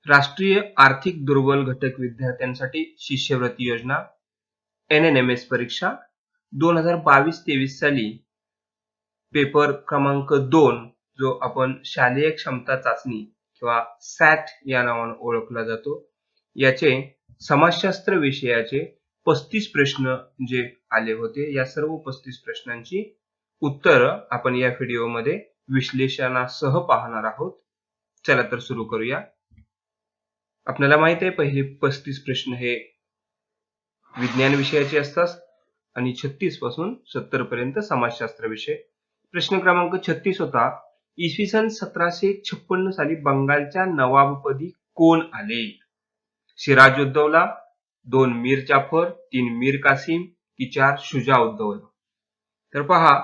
राष्ट्रीय आर्थिक दुर्बल घटक विद्यार्थ्यांसाठी शिष्यवृत्ती योजना NNMS परीक्षा 2022-23 साली पेपर क्रमांक 2 जो आपण शालेय क्षमता चाचणी किंवा सॅट या नावाने ओळखला जातो, याचे समाजशास्त्र विषयाचे 35 प्रश्न जे आले होते, या सर्व 35 प्रश्नांची उत्तर आपण या व्हिडिओमध्ये विश्लेषणासह पाहणार आहोत. चला तर सुरू करूया. आपल्याला माहित आहे पहिले 35 प्रश्न हे विज्ञान विषयाचे असतात आणि 36 पासून 70 पर्यंत समाजशास्त्र विषय. प्रश्न क्रमांक 36 होता, इसवी सन 1756 साली बंगालच्या नवाबपदी कोण आले? सिराजुद्दौला, 2 मीर जाफर, 3 मीर कासिम की 4 शुजाउद्दौला. तर पहा,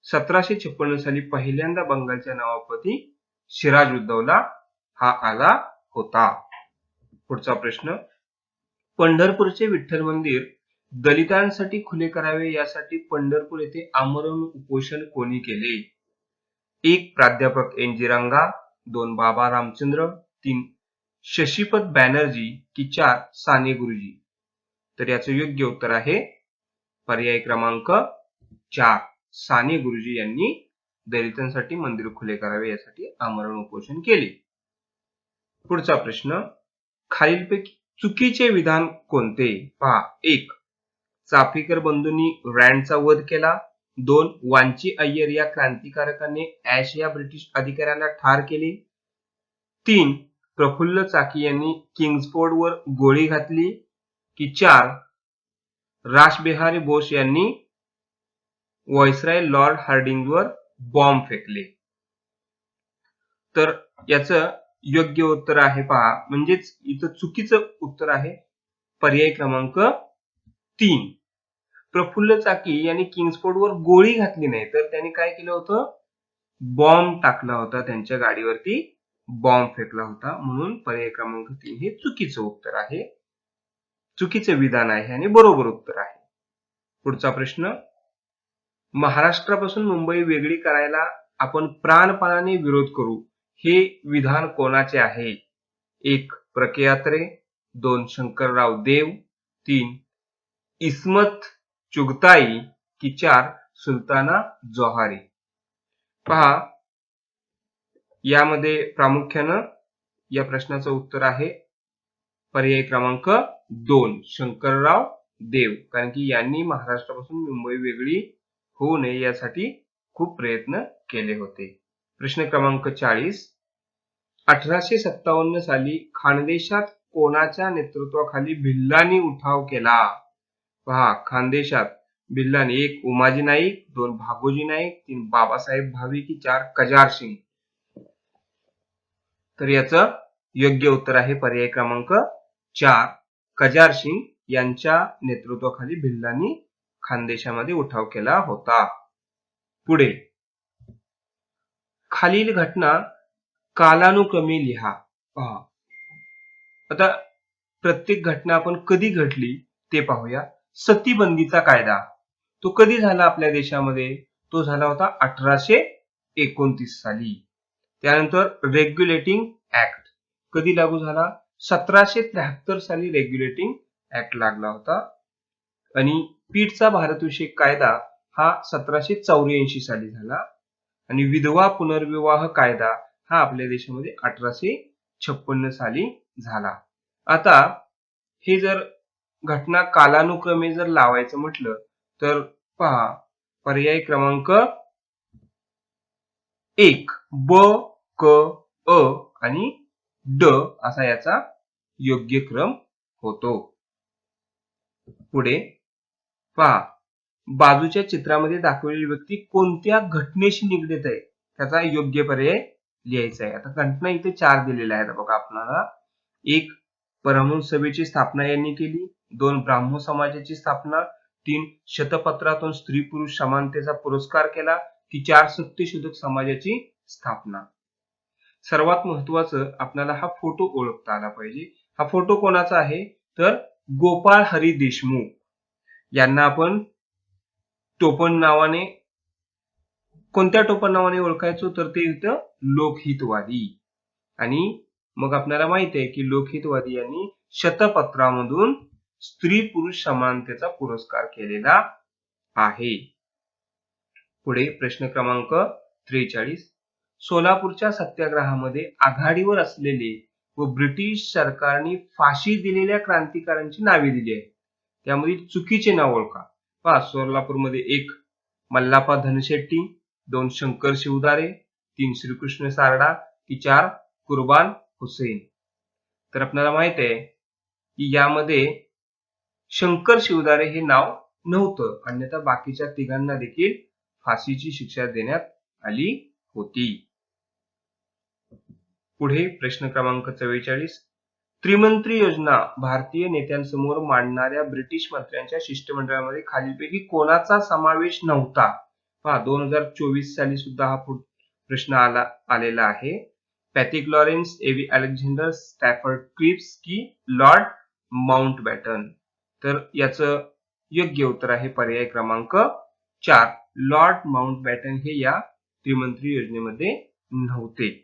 1756 साली पहिल्यांदा बंगालच्या नवाबपदी सिराजुद्दौला हा आला होता. पुढचा प्रश्न, पंढरपूरचे विठ्ठल मंदिर दलितांसाठी खुले करावे यासाठी पंढरपूर येथे आमरण उपोषण कोणी केले? 1 प्राध्यापक NG रंगा, 2 बाबा रामचंद्र, 3 शशीपत बॅनर्जी की 4 साने गुरुजी. तर याचं योग्य उत्तर आहे पर्याय क्रमांक 4, साने गुरुजी यांनी दलितांसाठी मंदिर खुले करावे यासाठी आमरण उपोषण केले. पुढचा प्रश्न, खालीलपैकी चुकीचे विधान कोणते? पहा, 1 चाफेकर बंधूंनी रँडचा वध केला, 2 वांची अय्यर या क्रांतिकारकाने ऍश या ब्रिटिश अधिकाऱ्याला ठार केले, 3 प्रफुल्ल चाकी यांनी किंग्सफोर्डवर गोळी घातली की 4 रासबिहारी बोस यांनी व्हाईसरॉय लॉर्ड हार्डिंगवर बॉम्ब फेकले. तर याचं योग्य उत्तर आहे पहा, म्हणजेच इथं चुकीचं उत्तर आहे पर्याय क्रमांक 3. प्रफुल्ल चाकी यांनी किंग्सफोर्डवर गोळी घातली नाही, तर त्यांनी काय केलं होतं? बॉम्ब टाकला होता, त्यांच्या गाडीवरती बॉम्ब फेकला होता. म्हणून पर्याय क्रमांक 3 हे चुकीचं उत्तर आहे, चुकीचं विधान आहे आणि बरोबर उत्तर आहे. पुढचा प्रश्न, महाराष्ट्रापासून मुंबई वेगळी करायला आपण प्राणपणाने विरोध करू हे विधान कोणाचे आहे? 1 प्रकेयात्रे, 2 शंकरराव देव, 3 इस्मत चुगताई की 4 सुलताना जोहारी. पहा, यामध्ये प्रामुख्यानं या प्रश्नाचं उत्तर आहे पर्याय क्रमांक 2 शंकरराव देव, कारण की यांनी महाराष्ट्रापासून मुंबई वेगळी होऊ नये यासाठी खूप प्रयत्न केले होते. प्रश्न क्रमांक 40, 1857 साली खानदेशात कोणाच्या नेतृत्वाखाली भिल्लांनी उठाव केला? पहा, खानदेशात भिल्लांनी 1 उमाजी नाईक, 2 भागोजी नाईक, 3 बाबासाहेब भावे की 4 कजार सिंग. तर याचं योग्य उत्तर आहे पर्याय क्रमांक 4 कजार सिंग यांच्या नेतृत्वाखाली भिल्लांनी खानदेशामध्ये उठाव केला होता. पुढे, खालील घटना कालानुक्रमे लिहा. पहा, आता प्रत्येक घटना आपण कधी घडली ते पाहूया. सतीबंदीचा कायदा तो कधी झाला आपल्या देशामध्ये? तो झाला होता 1829 साली. त्यानंतर रेग्युलेटिंग ऍक्ट कधी लागू झाला? 1773 साली रेग्युलेटिंग ऍक्ट लागला होता. आणि पीठचा भारतविषयक कायदा हा 1784 साली झाला. आणि विधवा पुनर्विवाह कायदा हा आपल्या देशामध्ये 1856 साली झाला. आता हे जर घटना कालानुक्रमे जर लावायचं म्हटलं तर पहा, पर्याय क्रमांक 1 ब, क, अ आणि ड असा याचा योग्य क्रम होतो. पुढे पहा, बाजूच्या चित्रामध्ये दाखवलेली व्यक्ती कोणत्या घटनेशी निगडीत आहे त्याचा योग्य पर्याय लिहायचा आहे. आता घटना इथे 4 दिलेल्या आहेत बघा आपल्याला. 1 परमहंस सभेची स्थापना यांनी केली, 2 ब्राह्मो समाजाची स्थापना, 3 शतपत्रातून स्त्री पुरुष समानतेचा पुरस्कार केला की 4 सत्यशोधक समाजाची स्थापना. सर्वात महत्वाचं आपल्याला हा फोटो ओळखता आला पाहिजे. हा फोटो कोणाचा आहे? तर गोपाळ हरी देशमुख यांना आपण टोपण नावाने, कोणत्या टोपण नावाने ओळखायचो? तर ते इथं लोकहितवादी. आणि मग आपल्याला माहिती आहे की लोकहितवादी यांनी शतपत्रामधून स्त्री पुरुष समानतेचा पुरस्कार केलेला आहे. पुढे प्रश्न क्रमांक 43. सोलापूरच्या सत्याग्रहामध्ये आघाडीवर असलेले व ब्रिटिश सरकारने फाशी दिलेल्या क्रांतिकारकांची नावे दिली आहेत. त्यामधील चुकीचे नाव ओळखा. पहा, सोलापूरमध्ये 1 मल्लाप्पा धनशेट्टी, 2 शंकर शिवदारे, 3 श्रीकृष्ण सारडा की 4 कुर्बान हुसेन. तर आपल्याला माहित आहे की यामध्ये शंकर शिवदारे हे नाव नव्हतं, अन्यथा बाकीच्या तिघांना देखील फाशीची शिक्षा देण्यात आली होती. पुढे प्रश्न क्रमांक 44. त्रिमंत्री योजना भारतीय नेत्यांसमोर मांडणाऱ्या ब्रिटिश मंत्र्यांच्या शिष्टमंडळामध्ये खालीलपैकी कोणाचा समावेश नव्हता? पहा, 2024 साली सुद्धा हा प्रश्न आलेला आहे. पॅथिक लॉरेन्स, एव्ही अलेक्झांडर, स्टॅफर्ड क्रिप्स की लॉर्ड माउंटबॅटन. तर याचं योग्य उत्तर आहे पर्याय क्रमांक 4. लॉर्ड माउंटबॅटन हे या त्रिमंत्री योजनेमध्ये नव्हते.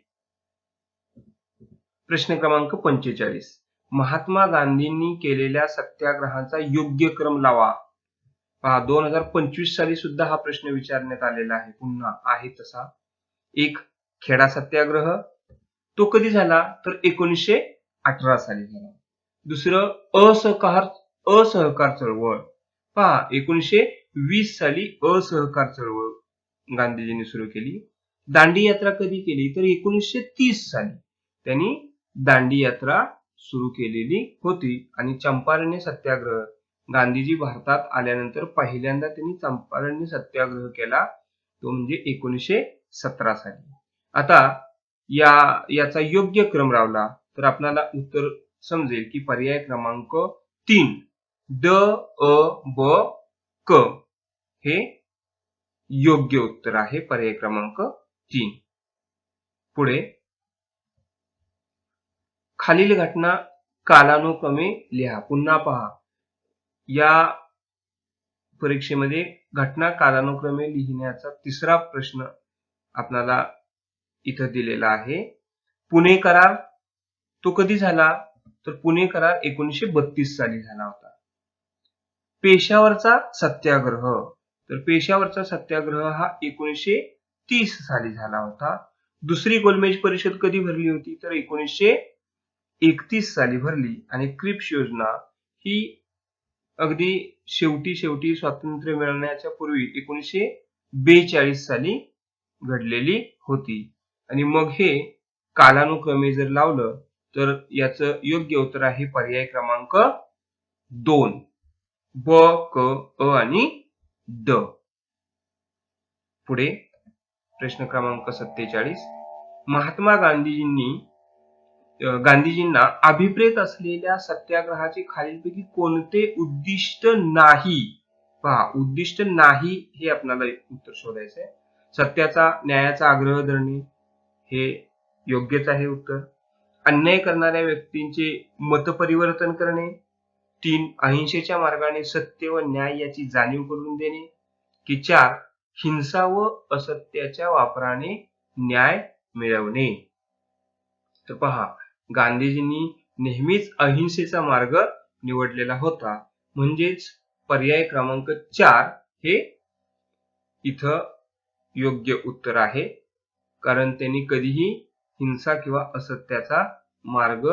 प्रश्न क्रमांक 45. महात्मा गांधींनी केलेल्या सत्याग्रहाचा योग्य क्रम लावा. पहा, 2025 साली सुद्धा हा प्रश्न विचारण्यात आलेला आहे. पुन्हा आहे तसा. 1 खेडा सत्याग्रह, तो कधी झाला तर 1918 साली झाला. दुसरं असहकार चळवळ. पहा, 1920 साली असहकार चळवळ गांधीजींनी सुरू केली. दांडी यात्रा कधी केली तर 1930 साली त्यांनी दांडी यात्रा सुरू केलेली होती. आणि चंपारण्य सत्याग्रह, गांधीजी भारतात आल्यानंतर पहिल्यांदा त्यांनी चंपारण्य सत्याग्रह केला, तो म्हणजे 1917 साली. आता याचा योग्य क्रम लावला तर आपल्याला उत्तर समजेल की पर्याय क्रमांक 3 ड अ ब क हे योग्य उत्तर आहे. पर्याय क्रमांक 3. पुढे खालील घटना कालानुक्रमे लिहा. पुन्हा पहा, या परीक्षेमध्ये घटना कालानुक्रमे लिहिण्याचा तिसरा प्रश्न आपल्याला इथं दिलेला आहे. पुणे करार, तो कधी झाला तर पुणे करार 1932 साली झाला होता. पेशावरचा सत्याग्रह, तर पेशावरचा सत्याग्रह हा 1930 साली झाला होता. दुसरी गोलमेज परिषद कधी भरली होती तर 1931 साली भरली. आणि क्रिप्स योजना ही अगदी शेवटी स्वातंत्र्य मिळवण्याच्या पूर्वी 1942 साली घडलेली होती. आणि मग हे कालानुक्रमे जर लावलं तर याचं योग्य उत्तर आहे पर्याय क्रमांक 2 ब क अ आणि ड. पुढे प्रश्न क्रमांक 47. महात्मा गांधीजींना अभिप्रेत असलेल्या सत्याग्रहाचे खालीलपैकी कोणते उद्दिष्ट नाही? पहा, उद्दिष्ट नाही हे आपल्याला उत्तर शोधायचं आहे. सत्याचा न्यायाचा आग्रह धरणे हे योग्यच आहे उत्तर. अन्याय करणाऱ्या व्यक्तींचे मतपरिवर्तन करणे. 3 अहिंसेच्या मार्गाने सत्य व न्याय याची जाणीव करून देणे. की 4 हिंसा व असत्याच्या वापराने न्याय मिळवणे. तर पहा, गांधीजींनी नेहमीच अहिंसेचा मार्ग निवडलेला होता, म्हणजेच पर्याय क्रमांक 4 हे इथं योग्य उत्तर आहे. कारण त्यांनी कधीही हिंसा किंवा असत्याचा मार्ग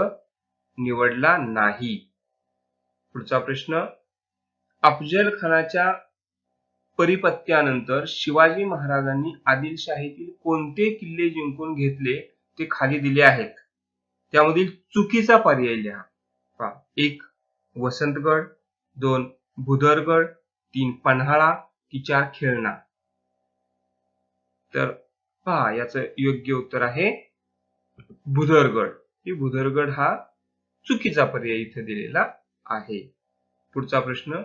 निवडला नाही. पुढचा प्रश्न. अफजल खानाच्या परिपत्यानंतर शिवाजी महाराजांनी आदिलशाहीतील कोणते किल्ले जिंकून घेतले ते खाली दिले आहेत. त्यामधील चुकीचा पर्याय लिहा. 1 वसंतगड, 2 भुदरगड, 3 पन्हाळा की 4 खेळणा. तर पहा, याचं योग्य उत्तर आहे भुदरगड. भुदरगड हा चुकीचा पर्याय इथे दिलेला आहे. पुढचा प्रश्न.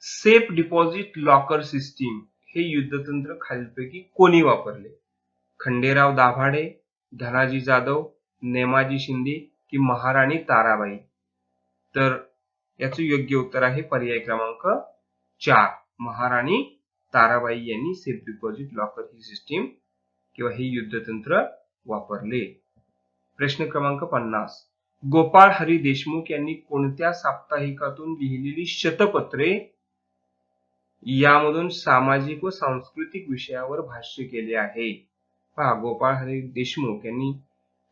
सेफ डिपॉझिट लॉकर सिस्टीम हे युद्धतंत्र खालीलपैकी कोणी वापरले? खंडेराव दाभाडे, धनाजी जाधव, नेमाजी शिंदे की महाराणी ताराबाई. तर याचं योग्य उत्तर आहे पर्याय क्रमांक 4 महाराणी ताराबाई यांनी सेफ डिपॉझिट लॉकर ही सिस्टीम किंवा हे युद्धतंत्र वापरले. प्रश्न क्रमांक 50. गोपाळ हरी देशमुख यांनी कोणत्या साप्ताहिकातून लिहिलेली शतपत्रे यामधून सामाजिक व सांस्कृतिक विषयावर भाष्य केले आहे? पहा, गोपाळ हरी देशमुख यांनी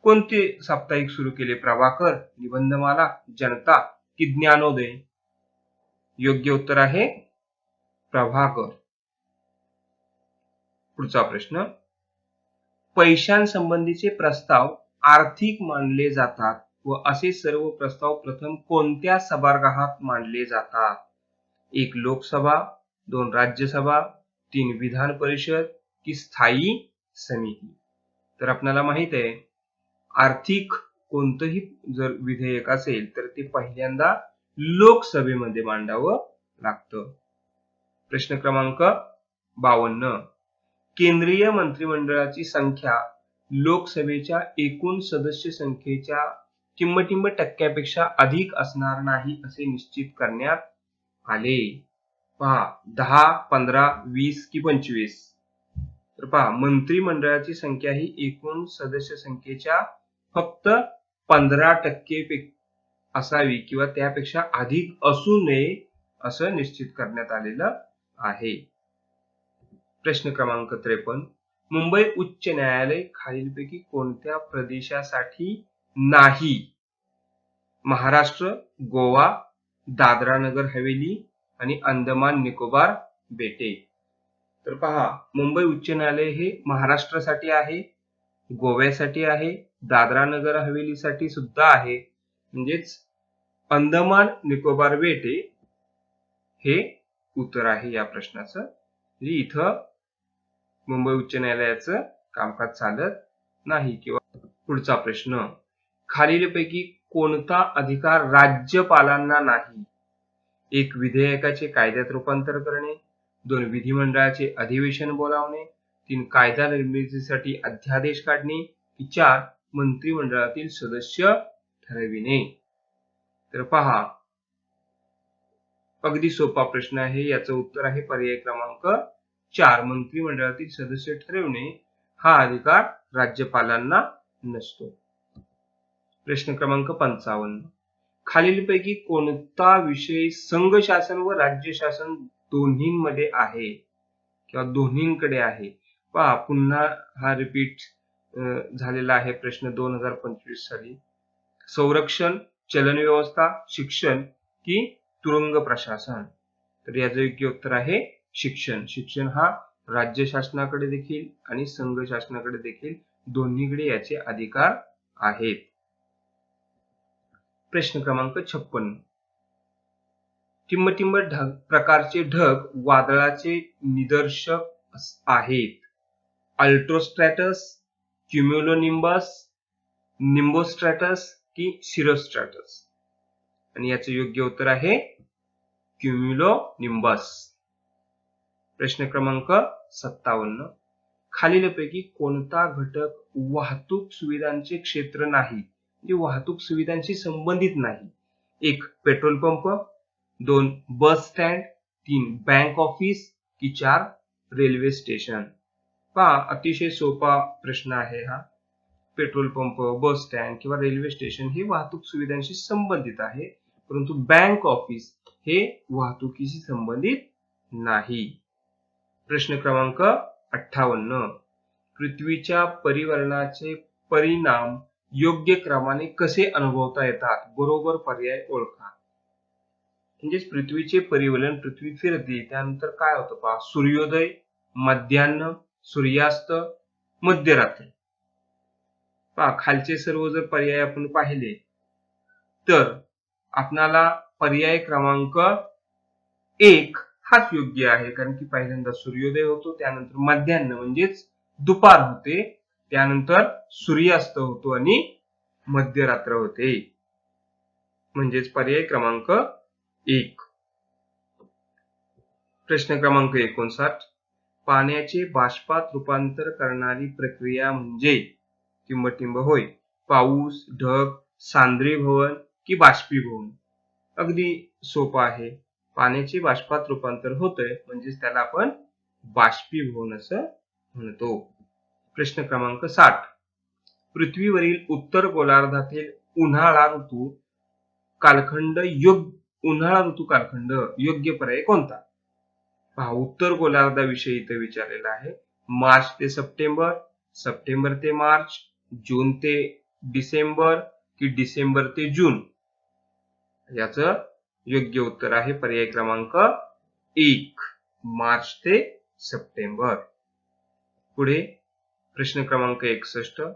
कोणते साप्ताहिक सुरू केले? प्रभाकर, निबंधमाला, जनता की ज्ञानोदय? योग्य उत्तर आहे प्रभाकर. पुढचा प्रश्न. पैशांसंबंधीचे प्रस्ताव आर्थिक मानले जातात व असे सर्व प्रस्ताव प्रथम कोणत्या सभागृहात मांडले जातात? 1 लोकसभा, 2 राज्यसभा, 3 विधान परिषद की स्थायी समिती? तर आपल्याला माहित आहे, आर्थिक कोणतंही जर विधेयक असेल तर ते पहिल्यांदा लोकसभेमध्ये मांडावं लागतं. प्रश्न क्रमांक 52. केंद्रीय मंत्रिमंडळाची संख्या लोकसभेच्या एकूण सदस्य संख्येच्या टिंबटिंब टक्क्यापेक्षा अधिक असणार नाही असे निश्चित करण्यात आले. पहा, 10, 15, 20 की 25? तर पहा, मंत्रिमंडळाची संख्या ही एकूण सदस्य संख्येच्या फक्त 15% असावी किंवा त्यापेक्षा अधिक असू नये असं निश्चित करण्यात आलेलं आहे. प्रश्न क्रमांक 53. मुंबई उच्च न्यायालय खालीलपैकी कोणत्या प्रदेशासाठी नाही? महाराष्ट्र, गोवा, दादरा नगर हवेली आणि अंदमान निकोबार बेटे? तर पहा, मुंबई उच्च न्यायालय हे महाराष्ट्रासाठी आहे, गोव्यासाठी आहे, दादरा नगर हवेलीसाठी सुद्धा आहे, म्हणजेच अंदमान निकोबार बेटे हे उत्तर आहे या प्रश्नाचं. इथं मुंबई उच्च न्यायालयाचं कामकाज चालत नाही. किंवा पुढचा प्रश्न. खालीलपैकी कोणता अधिकार राज्यपालांना नाही? 1 विधेयकाचे कायद्यात रूपांतर करणे, 2 विधिमंडळाचे अधिवेशन बोलावणे, 3 कायदा निर्मितीसाठी अध्यादेश काढणे की 4 मंत्रिमंडळातील सदस्य ठरविणे? तर पहा, अगदी सोपा प्रश्न आहे. याचं उत्तर आहे पर्याय क्रमांक 4. मंत्रिमंडळातील सदस्य ठरवणे हा अधिकार राज्यपालांना नसतो. प्रश्न क्रमांक 55. खालीलपैकी कोणता विषय संघ शासन व राज्य शासन दोन्हींमध्ये आहे किंवा दोन्हींकडे आहे? पहा, पुन्हा हा रिपीट झालेला आहे प्रश्न 2025 साली. संरक्षण, चलन व्यवस्था, शिक्षण की तुरुंग प्रशासन? तर याचं योग्य उत्तर आहे शिक्षण. शिक्षण हा राज्य शासनाकडे देखील आणि संघ शासनाकडे देखील दोन्हीकडे याचे अधिकार आहेत. प्रश्न क्रमांक 56. टिंबटिंब प्रकारचे ढग वादळाचे निदर्शक आहेत. अल्ट्रोस्ट्रॅटस, क्युम्युलोनिंबस, निम्बोस्ट्रॅटस की सिरोस्ट्रॅटस? आणि याचे योग्य उत्तर आहे क्युम्युलोनिंबस. प्रश्न क्रमांक 57. खालीलपैकी कोणता घटक वाहतूक सुविधांचे क्षेत्र नाही, जे वाहतूक सुविधांशी संबंधित नाही? 1 petrol pump, 2 bus stand, 3 bank office की 4 रेल्वे स्टेशन? पहा, अतिशय सोपा प्रश्न आहे हा. पेट्रोल पंप, बस स्टँड किंवा रेल्वे स्टेशन हे वाहतूक सुविधांशी संबंधित आहे, परंतु बँक ऑफिस हे वाहतुकीशी संबंधित नाही. प्रश्न क्रमांक 58. पृथ्वीच्या परिवर्तनाचे परिणाम योग्य क्रमाने कसे अनुभवता येतात? बरोबर पर्याय ओळखा. म्हणजेच पृथ्वीचे परिवलन, पृथ्वी फिरते त्यानंतर काय होतं पहा, सूर्योदय, मध्यान्ह, सूर्यास्त, मध्यरात्री. पहा, खालचे सर्व जर पर्याय आपण पाहिले तर आपणाला पर्याय क्रमांक 1 हाच योग्य आहे, कारण की पहिल्यांदा सूर्योदय होतो, त्यानंतर मध्यान्ह म्हणजेच दुपार होते, त्यानंतर सूर्यास्त होतो आणि मध्यरात्र होते, म्हणजेच पर्याय क्रमांक 1. प्रश्न क्रमांक 59. पाण्याचे बाष्पात रूपांतर करणारी प्रक्रिया म्हणजे? टिंबटिंब होय. पाऊस, ढग, सांद्रीभवन की बाष्पीभवन? अगदी सोपं आहे. पाण्याचे बाष्पात रूपांतर होतंय म्हणजेच त्याला आपण बाष्पीभवन असं म्हणतो. प्रश्न क्रमांक 60. पृथ्वीवरील उत्तर गोलार्धातील उन्हाळा ऋतू कालखंड योग्य पर्याय कोणता? पहा, उत्तर गोलार्धाविषयी इथे विचारलेला आहे. मार्च ते सप्टेंबर, सप्टेंबर ते मार्च, जून ते डिसेंबर की डिसेंबर ते जून? याचं योग्य उत्तर आहे पर्याय क्रमांक 1, मार्च ते सप्टेंबर. पुढे प्रश्न क्रमांक 61,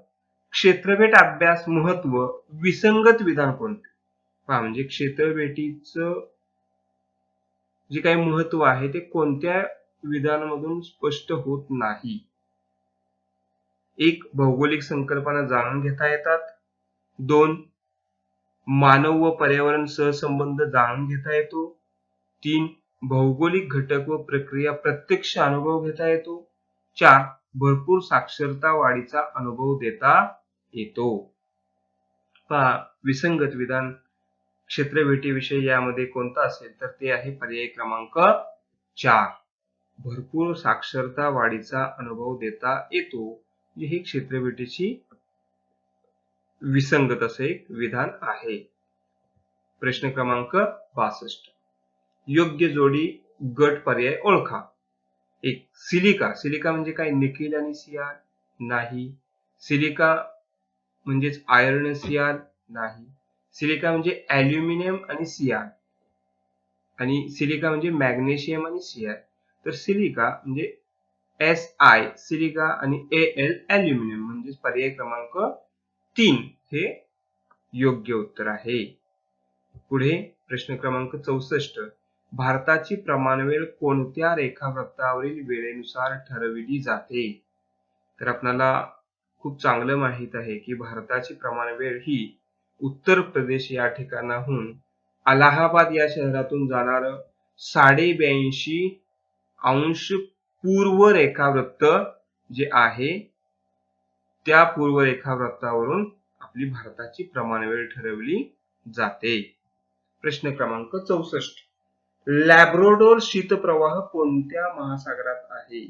क्षेत्रफळ अभ्यास महत्व विसंगत विधान कोणते? पहा, म्हणजे क्षेत्रफळाचं जे काही महत्व आहे ते कोणत्या विधानामधून स्पष्ट होत नाही? 1, भौगोलिक संकल्पना जाणून घेता येतात. 2, मानव व पर्यावरण सहसंबंध जाणून घेता येतो. 3, भौगोलिक घटक व प्रक्रिया प्रत्यक्ष अनुभव घेता येतो. 4, भरपूर साक्षरता वाढीचा अनुभव देता येतो. पहा, विसंगत विधान क्षेत्रफळाविषयी यामध्ये कोणता असेल तर ते आहे पर्याय क्रमांक 4, भरपूर साक्षरता वाढीचा अनुभव देता येतो. हे क्षेत्रफळाची विसंगत असे एक विधान आहे. प्रश्न क्रमांक 62, योग्य जोडी गट पर्याय ओळखा. 1, सिलिका. सिलिका म्हणजे काय? निकेल आणि सियाल? नाही. सिलिका म्हणजेच आयर्न सियाल? नाही. सिलिका म्हणजे ॲल्युमिनियम आणि सियाल, आणि सिलिका म्हणजे मॅग्नेशियम आणि सियाल. तर सिलिका म्हणजे Si सिलिका आणि Al ॲल्युमिनियम, म्हणजे पर्याय क्रमांक 3 हे योग्य उत्तर आहे. पुढे प्रश्न क्रमांक 64, भारताची प्रमाणवेळ कोणत्या रेखावृत्तावरील वेळेनुसार ठरविली जाते? तर आपल्याला खूप चांगलं माहित आहे की भारताची प्रमाणवेळ ही उत्तर प्रदेश या ठिकाणाहून अलाहाबाद या शहरातून जाणार 82.5 पूर्व रेखावृत्त जे आहे त्या पूर्व रेखावृत्तावरून आपली भारताची प्रमाणवेळ ठरवली जाते. प्रश्न क्रमांक 64, लॅब्राडोर शीतप्रवाह कोणत्या महासागरात आहे?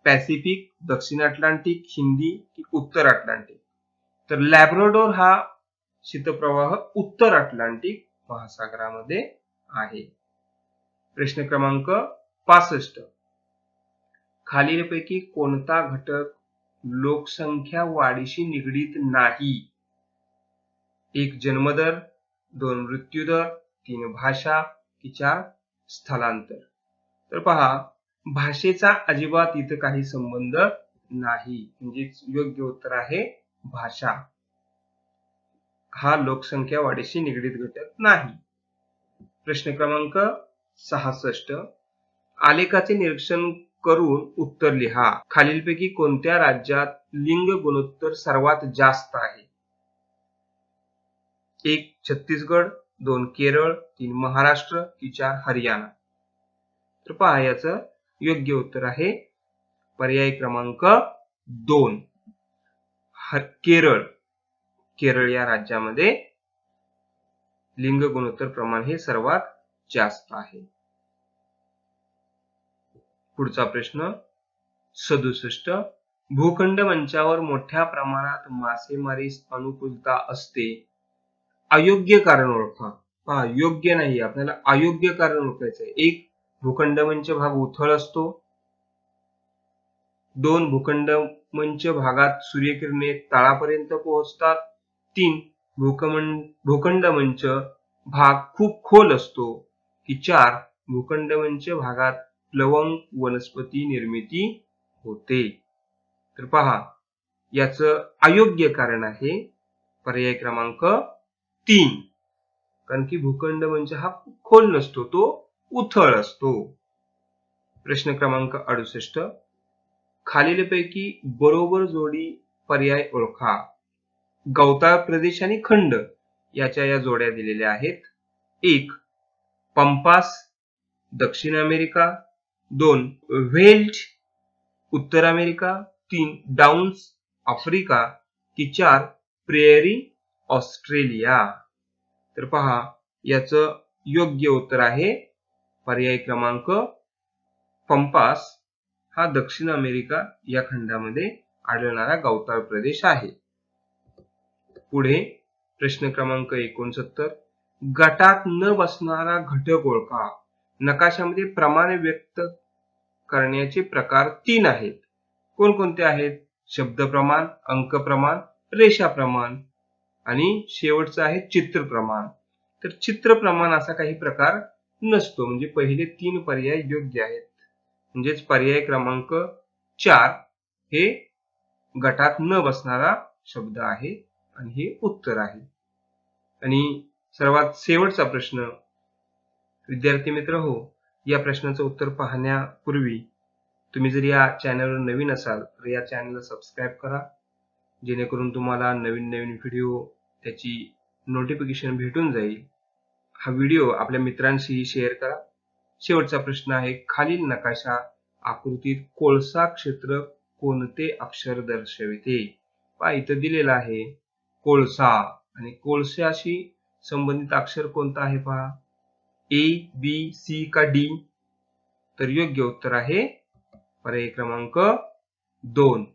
पॅसिफिक, दक्षिण अटलांटिक, हिंदी की उत्तर अटलांटिक? तर लॅब्राडोर हा शीतप्रवाह उत्तर अटलांटिक महासागरामध्ये आहे. प्रश्न क्रमांक 65, खालीलपैकी कोणता घटक लोकसंख्या वाढीशी निगडीत नाही? 1, जन्मदर, 2, मृत्यूदर, 3, भाषा की 4, स्थलांतर? तर पहा, भाषेचा अजिबात इथं काही संबंध नाही, म्हणजे योग्य उत्तर आहे भाषा. हा लोकसंख्या वाढीशी निगडीत घटक नाही. प्रश्न क्रमांक 66, आलेखाचे निरीक्षण करून उत्तर लिहा. खालीलपैकी कोणत्या राज्यात लिंग गुणोत्तर सर्वात जास्त आहे? 1, छत्तीसगड, 2, केरळ, 3, महाराष्ट्र की 4, हरियाणा? तर पहा, याचं योग्य उत्तर आहे पर्याय क्रमांक 2, केरळ. केरळ या राज्यामध्ये लिंग गुणोत्तर प्रमाण हे सर्वात जास्त आहे. पुढचा प्रश्न 67, भूखंड मंचावर मोठ्या प्रमाणात मासेमारीस अनुकूलता असते. अयोग्य कारण ओळखा. पहा, योग्य नाही, आपल्याला अयोग्य कारण ओळखायचं आहे. 1, भूखंड मंच भाग उथळ असतो. 2, भूखंड मंच भागात सूर्यकिरणे तळापर्यंत पोहोचतात. 3, भूखंड मंच भाग खूप खोल असतो. की 4, भूखंड मंच भागात प्लवंग वनस्पती निर्मिती होते? तर पहा, याचं अयोग्य कारण आहे पर्याय क्रमांक 3, कारण की भूखंड मंच हा खोल नसतो, तो उथळ असतो. प्रश्न क्रमांक 68, खालीलपैकी बरोबर जोडी पर्याय ओळखा. गवताळ प्रदेश आणि खंड याच्या या जोड्या दिलेल्या आहेत. 1, पंपास, दक्षिण अमेरिका. 2, व्हेल्ट, उत्तर अमेरिका. 3, डाउन्स, आफ्रिका की 4, प्रेयरी, ऑस्ट्रेलिया? तर पहा, याचं योग्य उत्तर आहे पर्याय क्रमांक पंपास हा दक्षिण अमेरिका या खंडामध्ये आढळणारा गवताळ प्रदेश आहे. पुढे प्रश्न क्रमांक 69. गटात न बसणारा घटक ओळखा. नकाशामध्ये प्रमाण व्यक्त करण्याचे प्रकार 3 आहेत. कोणकोणते आहेत? शब्द प्रमाण, अंक प्रमाण, रेषा प्रमाण आणि शेवटचं आहे चित्र प्रमाण. तर चित्र प्रमाण असा काही प्रकार नसतो, म्हणजे पहिले 3 पर्याय योग्य आहेत. म्हणजेच पर्याय क्रमांक 4 हे गटात न बसणारा शब्द आहे आणि हे उत्तर आहे. आणि सर्वात शेवटचा प्रश्न, विद्यार्थी मित्र हो, या प्रश्नाचं उत्तर पाहण्यापूर्वी तुम्ही जर या चॅनलवर नवीन असाल तर या चॅनलला सबस्क्राईब करा, जेणेकरून तुम्हाला नवीन नवीन व्हिडिओ त्याची नोटिफिकेशन भेटून जाईल. हा व्हिडिओ आपल्या मित्रांशी शेअर करा. शेवटचा प्रश्न आहे, खालील नकाशा आकृतीत कोळसा क्षेत्र कोणते अक्षर दर्शविते? पहा इथं दिलेलं आहे कोळसा, आणि कोळशाशी संबंधित अक्षर कोणतं आहे पहा, ए, बी, सी का डी? तर योग्य उत्तर आहे पर्याय क्रमांक 2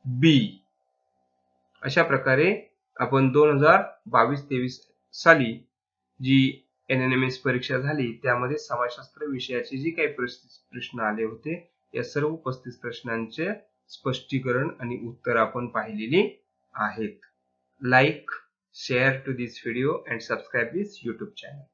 बी. अशा प्रकारे आपण 2022-23 साली जी NNMS परीक्षा झाली त्यामध्ये समाजशास्त्र विषयाचे जे काही प्रश्न आले होते, या सर्व 35 प्रश्नांचे स्पष्टीकरण आणि उत्तर आपण पाहिलेली आहेत. Like, share to this video and subscribe this YouTube channel.